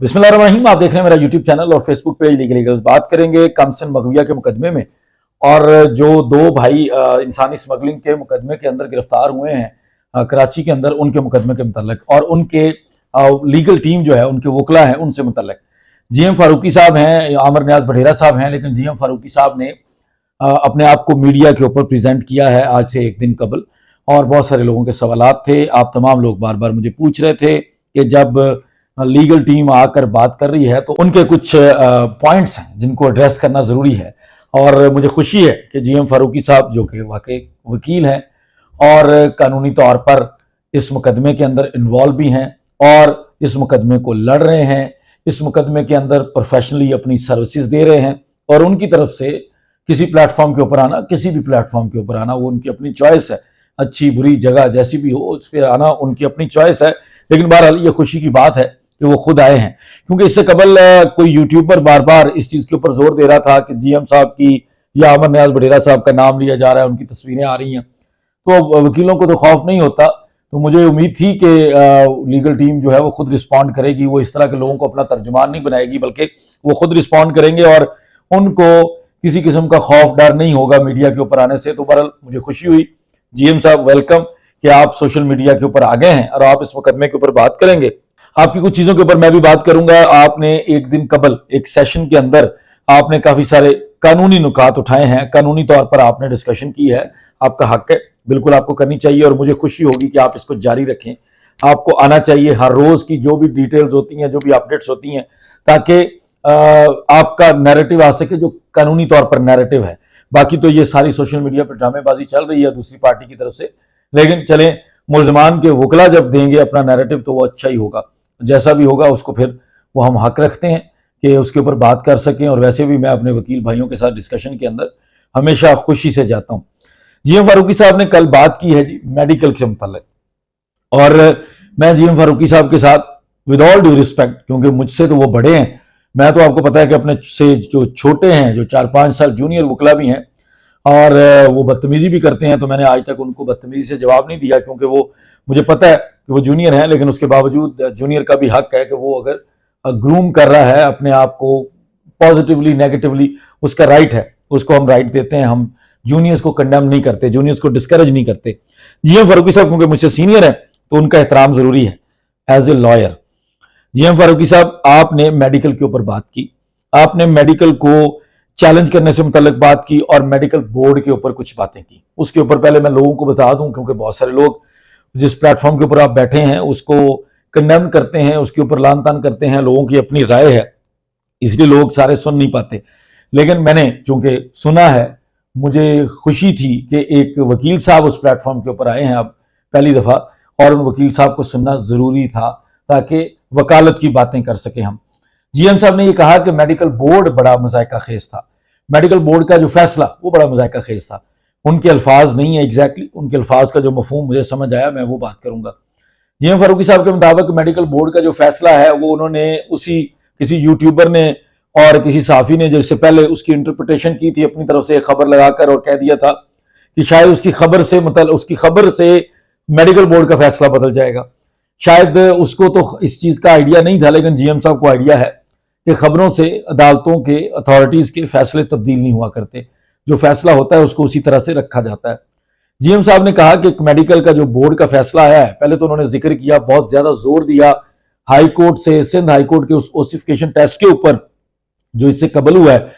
बिस्मिल्लाहिर्रहमानिर्रहीम। आप देख रहे हैं मेरा यूट्यूब चैनल और फेसबुक पेज लीगल ईगल्स। बात करेंगे कमसन मगविया के मुकदमे में, और जो दो भाई इंसानी स्मगलिंग के मुकदमे के अंदर गिरफ्तार हुए हैं कराची के अंदर, उनके मुकदमे के मुतल्लिक और उनके लीगल टीम जो है, उनके वकला हैं, उनसे मुतल्लिक। GM फारूकी साहब हैं, आमिर नियाज बढेरा साहब हैं, लेकिन GM फारूकी साहब ने अपने आप को मीडिया के ऊपर प्रेजेंट किया है आज से एक दिन कबल, और बहुत सारे लोगों के सवालात थे। आप तमाम लोग बार बार मुझे पूछ रहे थे कि जब लीगल टीम आकर बात कर रही है तो उनके कुछ पॉइंट्स हैं जिनको एड्रेस करना ज़रूरी है। और मुझे खुशी है कि GM फारूकी साहब, जो कि वाकई वकील हैं और कानूनी तौर पर इस मुकदमे के अंदर इन्वॉल्व भी हैं और इस मुकदमे को लड़ रहे हैं, इस मुकदमे के अंदर प्रोफेशनली अपनी सर्विसेज दे रहे हैं, और उनकी तरफ से किसी प्लेटफॉर्म के ऊपर आना, किसी भी प्लेटफॉर्म के ऊपर आना, वो उनकी अपनी चॉइस है। अच्छी बुरी जगह जैसी भी हो, उस पर आना उनकी अपनी चॉइस है। लेकिन बहरहाल ये खुशी की बात है कि वो खुद आए हैं, क्योंकि इससे कबल कोई यूट्यूबर बार बार इस चीज़ के ऊपर जोर दे रहा था कि GM साहब की या आमिर नियाज बढेरा साहब का नाम लिया जा रहा है, उनकी तस्वीरें आ रही हैं, तो वकीलों को तो खौफ नहीं होता। तो मुझे उम्मीद थी कि लीगल टीम जो है वो खुद रिस्पॉन्ड करेगी, वो इस तरह के लोगों को अपना तर्जुमान नहीं बनाएगी, बल्कि वो खुद रिस्पॉन्ड करेंगे और उनको किसी किस्म का खौफ डर नहीं होगा मीडिया के ऊपर आने से। तो बहरहाल मुझे खुशी हुई। GM साहब, वेलकम कि आप सोशल मीडिया के ऊपर आ गए हैं और आप इस मुकदमे के ऊपर बात करेंगे। आपकी कुछ चीजों के ऊपर मैं भी बात करूंगा। आपने एक दिन कबल एक सेशन के अंदर आपने काफी सारे कानूनी नुकात उठाए हैं, कानूनी तौर पर आपने डिस्कशन की है, आपका हक है, बिल्कुल आपको करनी चाहिए, और मुझे खुशी होगी कि आप इसको जारी रखें। आपको आना चाहिए हर रोज की जो भी डिटेल्स होती हैं, जो भी अपडेट्स होती हैं, ताकि आपका नैरेटिव आ सके, जो कानूनी तौर पर नैरेटिव है। बाकी तो ये सारी सोशल मीडिया पर ड्रामेबाजी चल रही है दूसरी पार्टी की तरफ से, लेकिन चलें, मुल्जमान के वकला जब देंगे अपना नैरेटिव तो वो अच्छा ही होगा। जैसा भी होगा उसको फिर वो हम हक रखते हैं कि उसके ऊपर बात कर सकें, और वैसे भी मैं अपने वकील भाइयों के साथ डिस्कशन के अंदर हमेशा खुशी से जाता हूँ। GM फारूकी साहब ने कल बात की है जी मेडिकल से मुतल्लिक, और मैं GM फारूकी साहब के साथ विद ऑल ड्यू रिस्पेक्ट, क्योंकि मुझसे तो वो बड़े हैं, मैं तो आपको पता है कि अपने से जो छोटे हैं, जो 4-5 साल जूनियर वकला भी हैं, और वो बदतमीजी भी करते हैं, तो मैंने आज तक उनको बदतमीजी से जवाब नहीं दिया, क्योंकि वो मुझे पता है कि वो जूनियर हैं, लेकिन उसके बावजूद जूनियर का भी हक है कि वो अगर ग्रूम कर रहा है अपने आप को पॉजिटिवली नेगेटिवली, उसका राइट है, उसको हम राइट देते हैं। हम जूनियर्स को कंडेम नहीं करते, जूनियर्स को डिस्करेज नहीं करते। GM फारूकी साहब क्योंकि मुझसे सीनियर है तो उनका एहतराम जरूरी है as a lawyer. GM Farooqui साहब, आपने मेडिकल के ऊपर बात की, आपने मेडिकल को चैलेंज करने से मुतल्लिक बात की, और मेडिकल बोर्ड के ऊपर कुछ बातें की। उसके ऊपर पहले मैं लोगों को बता दूं, क्योंकि बहुत सारे लोग जिस प्लेटफॉर्म के ऊपर आप बैठे हैं उसको कंडेम करते हैं, उसके ऊपर लान तान करते हैं, लोगों की अपनी राय है, इसलिए लोग सारे सुन नहीं पाते। लेकिन मैंने चूंकि सुना है, मुझे खुशी थी कि एक वकील साहब उस प्लेटफॉर्म के ऊपर आए हैं अब पहली दफा, और उन वकील साहब को सुनना जरूरी था ताकि वकालत की बातें कर सके हम। GM साहब ने यह कहा कि मेडिकल बोर्ड बड़ा मज़ाइका खेज था, मेडिकल बोर्ड का जो फैसला वो बड़ा मज़ाइका खेज था। उनके अल्फाज नहीं है एग्जैक्टली, उनके अल्फाज का जो मफहूम मुझे समझ आया मैं वो बात करूंगा। GM फारूकी साहब के मुताबिक मेडिकल बोर्ड का जो फैसला है वो उन्होंने किसी यूट्यूबर ने और किसी साफी ने जिससे पहले उसकी इंटरप्रिटेशन की थी अपनी तरफ से खबर लगाकर, और कह दिया था कि शायद उसकी खबर से मेडिकल बोर्ड का फैसला बदल जाएगा। शायद उसको तो इस चीज का आइडिया नहीं था, लेकिन GM साहब को आइडिया है कि खबरों से अदालतों के अथॉरिटीज के फैसले तब्दील नहीं हुआ करते, जो फैसला होता है उसको उसी तरह से रखा जाता है। GM साहब ने कहा कि मेडिकल का जो बोर्ड का फैसला आया है, पहले तो उन्होंने जिक्र किया, बहुत ज्यादा जोर दिया हाई कोर्ट से, सिंध हाई कोर्ट के उस ओसिफिकेशन टेस्ट के ऊपर जो इससे कबल हुआ है,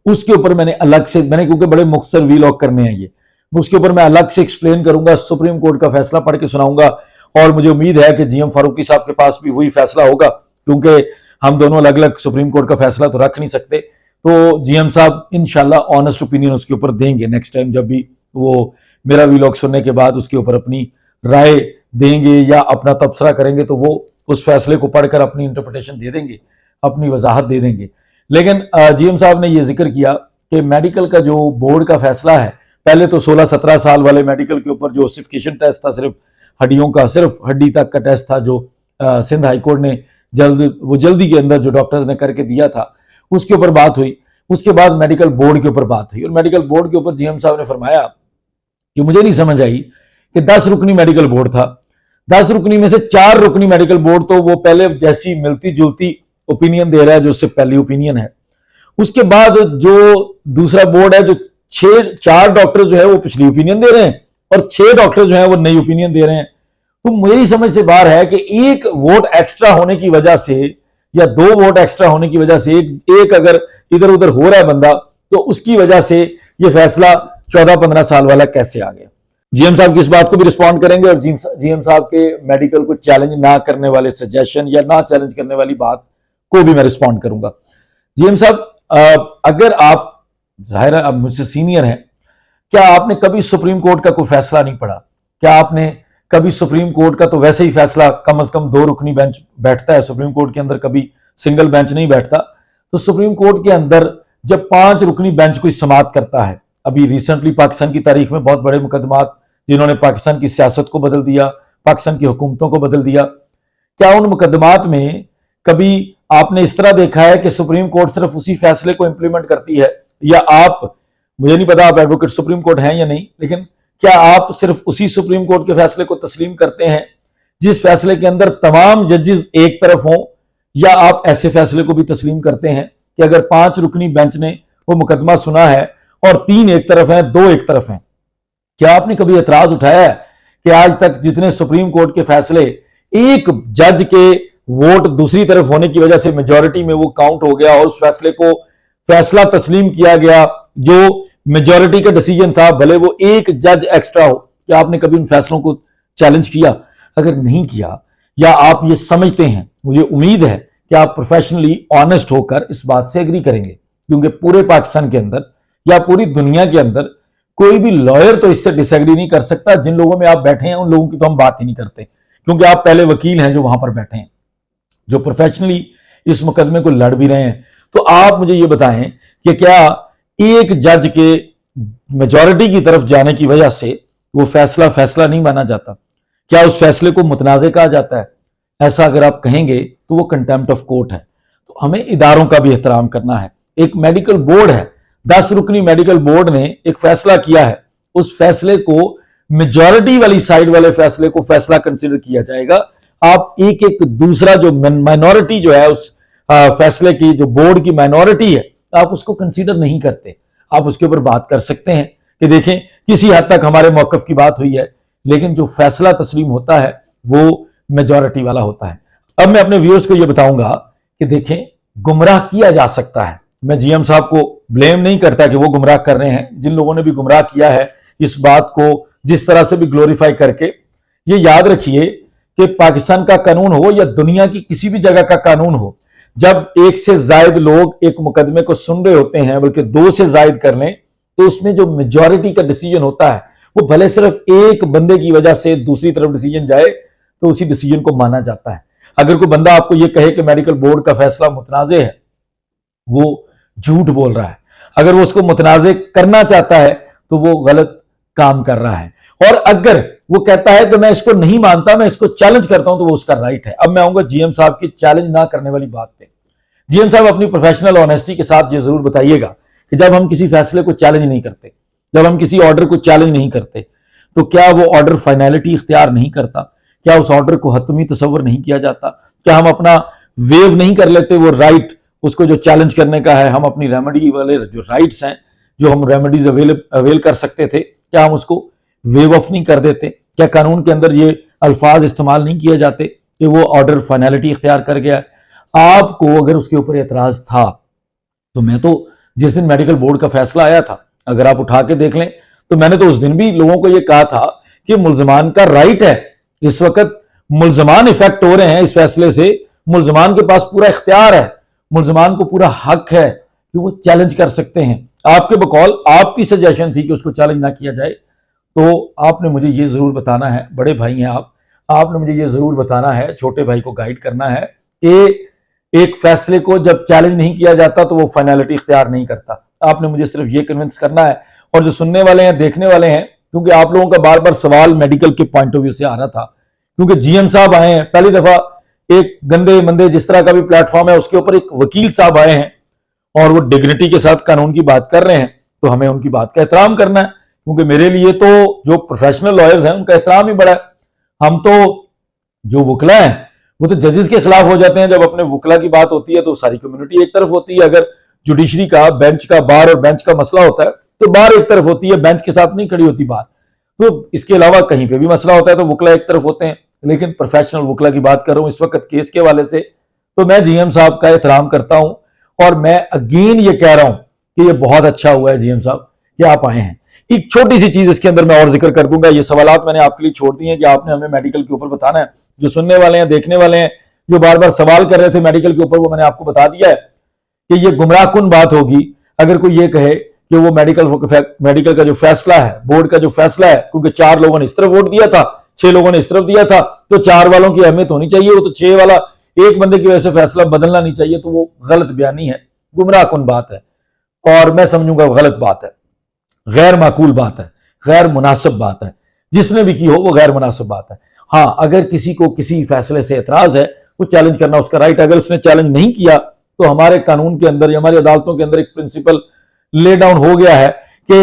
उसके ऊपर मैंने अलग से, क्योंकि बड़े मुख्तसर वीलॉग करने हैं ये, उसके ऊपर मैं अलग से एक्सप्लेन करूंगा, सुप्रीम कोर्ट का फैसला पढ़ के सुनाऊंगा, और मुझे उम्मीद है कि GM फारूकी साहब के पास भी वही फैसला होगा, क्योंकि हम दोनों अलग अलग सुप्रीम कोर्ट का फैसला तो रख नहीं सकते। तो GM साहब इंशाल्लाह ऑनेस्ट ओपिनियन उसके ऊपर देंगे नेक्स्ट टाइम, जब भी वो मेरा वीलॉग सुनने के बाद उसके ऊपर अपनी राय देंगे या अपना तबसरा करेंगे, तो वो उस फैसले को पढ़कर अपनी इंटरप्रिटेशन दे देंगे, अपनी वजाहत दे देंगे। लेकिन GM साहब ने यह जिक्र किया कि मेडिकल का जो बोर्ड का फैसला है, पहले तो 16-17 साल वाले मेडिकल के ऊपर जो ओसिफिकेशन टेस्ट था, सिर्फ हड्डियों का, सिर्फ हड्डी तक का टेस्ट था, जो सिंध हाई कोर्ट ने जल्दी के अंदर जो डॉक्टर्स ने करके दिया था, उसके ऊपर बात हुई। उसके बाद मेडिकल बोर्ड के ऊपर बात हुई, और मेडिकल बोर्ड के ऊपर GM साहब ने फरमाया कि मुझे नहीं समझ आई कि 10 रुकनी मेडिकल बोर्ड था, 10 रुकनी में से 4 रुकनी मेडिकल बोर्ड तो वो पहले जैसी मिलती जुलती ओपिनियन दे रहा है जो उससे पहली ओपिनियन है। उसके बाद जो दूसरा बोर्ड है, जो 4 डॉक्टर जो है वो पिछली ओपिनियन दे रहे हैं और 6 डॉक्टर जो है वो नई ओपिनियन दे रहे हैं। तो मेरी समझ से बाहर है कि एक वोट एक्स्ट्रा होने की वजह से या 2 वोट एक्स्ट्रा होने की वजह से एक अगर इधर उधर हो रहा है बंदा, तो उसकी वजह से ये फैसला 14-15 साल वाला कैसे आ गया। जीएम साहब की इस बात को भी रिस्पॉन्ड करेंगे और जीएम साहब के मेडिकल को चैलेंज ना करने वाले सजेशन या ना चैलेंज करने वाली बात को भी मैं रिस्पॉन्ड करूंगा। जीएम साहब, अगर आप, जाहिर है आप मुझसे सीनियर हैं, क्या आपने कभी सुप्रीम कोर्ट का कोई फैसला नहीं पढ़ा? क्या आपने कभी सुप्रीम कोर्ट का, तो वैसे ही फैसला कम से कम 2 रुकनी बेंच बैठता है सुप्रीम कोर्ट के अंदर, कभी सिंगल बेंच नहीं बैठता। तो सुप्रीम कोर्ट के अंदर जब 5 रुकनी बेंच कोई समाअत करता है, अभी रिसेंटली पाकिस्तान की तारीख में बहुत बड़े मुकदमात जिन्होंने पाकिस्तान की सियासत को बदल दिया, पाकिस्तान की हुकूमतों को बदल दिया, क्या उन मुकदमात में कभी आपने इस तरह देखा है कि सुप्रीम कोर्ट सिर्फ उसी फैसले को इंप्लीमेंट करती है, या आप, मुझे नहीं पता आप एडवोकेट सुप्रीम कोर्ट हैं या नहीं, लेकिन क्या आप सिर्फ उसी सुप्रीम कोर्ट के फैसले को तस्लीम करते हैं जिस फैसले के अंदर तमाम जजेस एक तरफ हों, या आप ऐसे फैसले को भी तस्लीम करते हैं कि अगर 5 रुकनी बेंच ने वो मुकदमा सुना है और 3 एक तरफ हैं, 2 एक तरफ हैं, क्या आपने कभी एतराज उठाया है कि आज तक जितने सुप्रीम कोर्ट के फैसले एक जज के वोट दूसरी तरफ होने की वजह से मेजॉरिटी में वो काउंट हो गया और उस फैसले को फैसला तस्लीम किया गया जो मेजॉरिटी का डिसीजन था, भले वो एक जज एक्स्ट्रा हो, क्या आपने कभी उन फैसलों को चैलेंज किया? अगर नहीं किया, या आप ये समझते हैं, मुझे उम्मीद है कि आप प्रोफेशनली ऑनेस्ट होकर इस बात से एग्री करेंगे, क्योंकि पूरे पाकिस्तान के अंदर या पूरी दुनिया के अंदर कोई भी लॉयर तो इससे डिसएग्री नहीं कर सकता। जिन लोगों में आप बैठे हैं उन लोगों की तो हम बात ही नहीं करते, क्योंकि आप पहले वकील हैं जो वहां पर बैठे हैं, जो प्रोफेशनली इस मुकदमे को लड़ भी रहे हैं। तो आप मुझे ये बताएं कि क्या एक जज के मेजॉरिटी की तरफ जाने की वजह से वो फैसला नहीं माना जाता? क्या उस फैसले को मुतनाज़े कहा जाता है? ऐसा अगर आप कहेंगे तो वो कंटेम्प्ट ऑफ कोर्ट है। तो हमें इदारों का भी एहतराम करना है। एक मेडिकल बोर्ड है, 10 रुकनी मेडिकल बोर्ड ने एक फैसला किया है, उस फैसले को मेजॉरिटी वाली साइड वाले फैसले को फैसला कंसिडर किया जाएगा। आप एक दूसरा जो माइनॉरिटी जो है उस फैसले की, जो बोर्ड की माइनॉरिटी है, आप उसको कंसीडर नहीं करते। आप उसके ऊपर बात कर सकते हैं कि देखें किसी हद तक हमारे मौकफ की बात हुई है, लेकिन जो फैसला तस्लीम होता है वो मेजॉरिटी वाला होता है। अब मैं अपने व्यूअर्स को ये बताऊंगा कि देखें, गुमराह किया जा सकता है। मैं जीएम साहब को ब्लेम नहीं करता कि वो गुमराह कर रहे हैं। जिन लोगों ने भी गुमराह किया है, इस बात को जिस तरह से भी ग्लोरीफाई करके, ये याद रखिए कि पाकिस्तान का कानून हो या दुनिया की किसी भी जगह का कानून हो, जब 1 से ज्यादा लोग एक मुकदमे को सुन रहे होते हैं, बल्कि 2 से ज्यादा कर लें, तो उसमें जो मेजॉरिटी का डिसीजन होता है वो भले सिर्फ एक बंदे की वजह से दूसरी तरफ डिसीजन जाए तो उसी डिसीजन को माना जाता है। अगर कोई बंदा आपको ये कहे कि मेडिकल बोर्ड का फैसला मुतनाज़े है, वो झूठ बोल रहा है। अगर वो उसको मुतनाज़े करना चाहता है तो वो गलत काम कर रहा है, और अगर वो कहता है कि मैं इसको नहीं मानता, मैं इसको चैलेंज करता हूं, तो वो उसका राइट है। अब मैं आऊंगा जीएम साहब की चैलेंज ना करने वाली बात पे। जीएम साहब, अपनी प्रोफेशनल ऑनेस्टी के साथ ये जरूर बताइएगा कि जब हम किसी फैसले को चैलेंज नहीं करते, जब हम किसी ऑर्डर को चैलेंज नहीं करते, तो क्या वो ऑर्डर फाइनलिटी इख्तियार नहीं करता? क्या उस ऑर्डर को हतमी तस्वर नहीं किया जाता? क्या हम अपना वेव नहीं कर लेते वो राइट, उसको जो चैलेंज करने का है, हम अपनी रेमेडी वाले जो राइट्स हैं, जो हम रेमेडीज अवेल कर सकते थे, क्या हम उसको वेव ऑफ नहीं कर देते? क्या कानून के अंदर ये अल्फाज इस्तेमाल नहीं किए जाते कि वो ऑर्डर फाइनलिटी इख्तियार कर गया? आपको अगर उसके ऊपर एतराज था, तो मैं तो जिस दिन मेडिकल बोर्ड का फैसला आया था, अगर आप उठा के देख लें, तो मैंने तो उस दिन भी लोगों को ये कहा था कि मुल्जमान का राइट है। इस वक्त मुल्जमान इफेक्ट हो रहे हैं इस फैसले से, मुल्जमान के पास पूरा इख्तियार है, मुल्जमान को पूरा हक है कि वो चैलेंज कर सकते हैं। आपके बकौल आपकी सजेशन थी कि उसको चैलेंज ना किया जाए, तो आपने मुझे ये जरूर बताना है, बड़े भाई हैं आप, आपने मुझे ये जरूर बताना है, छोटे भाई को गाइड करना है कि एक फैसले को जब चैलेंज नहीं किया जाता तो वो फाइनलिटी इख्तियार नहीं करता। आपने मुझे सिर्फ ये कन्विंस करना है, और जो सुनने वाले हैं, देखने वाले हैं, क्योंकि आप लोगों का बार बार सवाल मेडिकल के पॉइंट ऑफ व्यू से आ रहा था, क्योंकि जीएम साहब आए हैं, पहली दफा एक गंदे मंदे जिस तरह का भी प्लेटफॉर्म है उसके ऊपर एक वकील साहब आए हैं और वो डिग्निटी के साथ कानून की बात कर रहे हैं, तो हमें उनकी बात का एहतराम करना है, क्योंकि मेरे लिए तो जो प्रोफेशनल लॉयर्स हैं उनका एहतराम ही बड़ा है। हम तो जो वकला हैं وہ تو ججز کے خلاف ہو جاتے ہیں. جب اپنے وکلا کی بات ہوتی ہے تو ساری کمیونٹی ایک طرف ہوتی ہے. اگر جوڈیشری کا بینچ کا بار اور بینچ کا مسئلہ ہوتا ہے تو بار ایک طرف ہوتی ہے, بینچ کے ساتھ نہیں کھڑی ہوتی بار. تو اس کے علاوہ کہیں پہ بھی مسئلہ ہوتا ہے تو وکلا ایک طرف ہوتے ہیں. لیکن پروفیشنل وکلا کی بات کر رہا ہوں اس وقت کیس کے حوالے سے, تو میں جی ایم صاحب کا احترام کرتا ہوں, اور میں اگین یہ کہہ رہا ہوں کہ یہ بہت اچھا ہوا ہے جی ایم صاحب کہ آپ آئے ہیں. ایک چھوٹی سی چیز اس کے اندر میں اور ذکر کر دوں گا. یہ سوالات میں نے آپ کے لیے چھوڑ دی ہیں کہ آپ نے ہمیں میڈیکل کے اوپر بتانا ہے. جو سننے والے ہیں, دیکھنے والے ہیں, جو بار بار سوال کر رہے تھے میڈیکل کے اوپر, وہ میں نے آپ کو بتا دیا ہے کہ یہ گمراہ کن بات ہوگی اگر کوئی یہ کہے کہ وہ میڈیکل کا جو فیصلہ ہے, بورڈ کا جو فیصلہ ہے, کیونکہ 4 لوگوں نے اس طرف ووٹ دیا تھا, 6 لوگوں نے اس طرف دیا تھا, تو 4 والوں کی اہمیت ہونی چاہیے. وہ تو 6 والا ایک بندے کی وجہ سے فیصلہ بدلنا نہیں چاہیے. تو وہ غلط بیانی ہے, گمراہ کن بات ہے, اور میں سمجھوں گا غلط بات ہے, غیر معقول بات ہے, غیر مناسب بات ہے. جس نے بھی کی ہو وہ غیر مناسب بات ہے. ہاں, اگر کسی کو کسی فیصلے سے اعتراض ہے, وہ چیلنج کرنا اس کا رائٹ ہے. اگر اس نے چیلنج نہیں کیا تو ہمارے قانون کے اندر یا ہماری عدالتوں کے اندر ایک پرنسپل لے ڈاؤن ہو گیا ہے کہ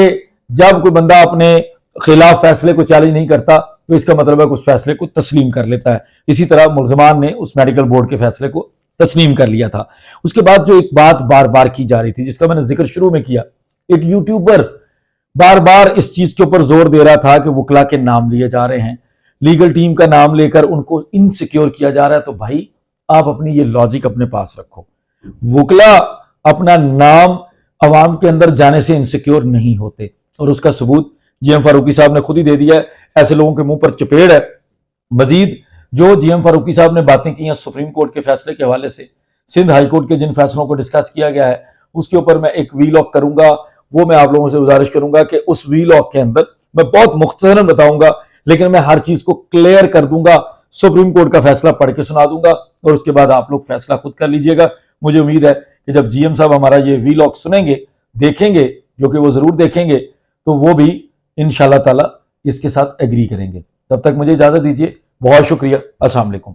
جب کوئی بندہ اپنے خلاف فیصلے کو چیلنج نہیں کرتا تو اس کا مطلب ہے کہ اس فیصلے کو تسلیم کر لیتا ہے. اسی طرح ملزمان نے اس میڈیکل بورڈ کے فیصلے کو تسلیم کر لیا تھا. اس کے بعد جو ایک بات بار بار کی جا رہی تھی جس کا میں نے ذکر شروع میں کیا, ایک یوٹیوبر بار بار اس چیز کے اوپر زور دے رہا تھا کہ وکلا کے نام لیے جا رہے ہیں, لیگل ٹیم کا نام لے کر ان کو انسیکیور کیا جا رہا ہے. تو بھائی آپ اپنی یہ لاجک اپنے پاس رکھو. وکلا اپنا نام عوام کے اندر جانے سے انسیکیور نہیں ہوتے, اور اس کا ثبوت جی ایم فاروقی صاحب نے خود ہی دے دیا ہے. ایسے لوگوں کے منہ پر چپیڑ ہے. مزید جو جی ایم فاروقی صاحب نے باتیں کی ہیں سپریم کورٹ کے فیصلے کے حوالے سے, سندھ ہائی کورٹ کے جن فیصلوں کو ڈسکس کیا گیا ہے, اس کے اوپر میں ایک وی لاگ کروں گا. وہ میں آپ لوگوں سے گزارش کروں گا کہ اس وی لاگ کے اندر میں بہت مختصراً بتاؤں گا, لیکن میں ہر چیز کو کلیئر کر دوں گا. سپریم کورٹ کا فیصلہ پڑھ کے سنا دوں گا, اور اس کے بعد آپ لوگ فیصلہ خود کر لیجئے گا. مجھے امید ہے کہ جب جی ایم صاحب ہمارا یہ وی لاگ سنیں گے, دیکھیں گے, جو کہ وہ ضرور دیکھیں گے, تو وہ بھی انشاءاللہ تعالی اس کے ساتھ ایگری کریں گے. تب تک مجھے اجازت دیجیے. بہت شکریہ. السلام علیکم.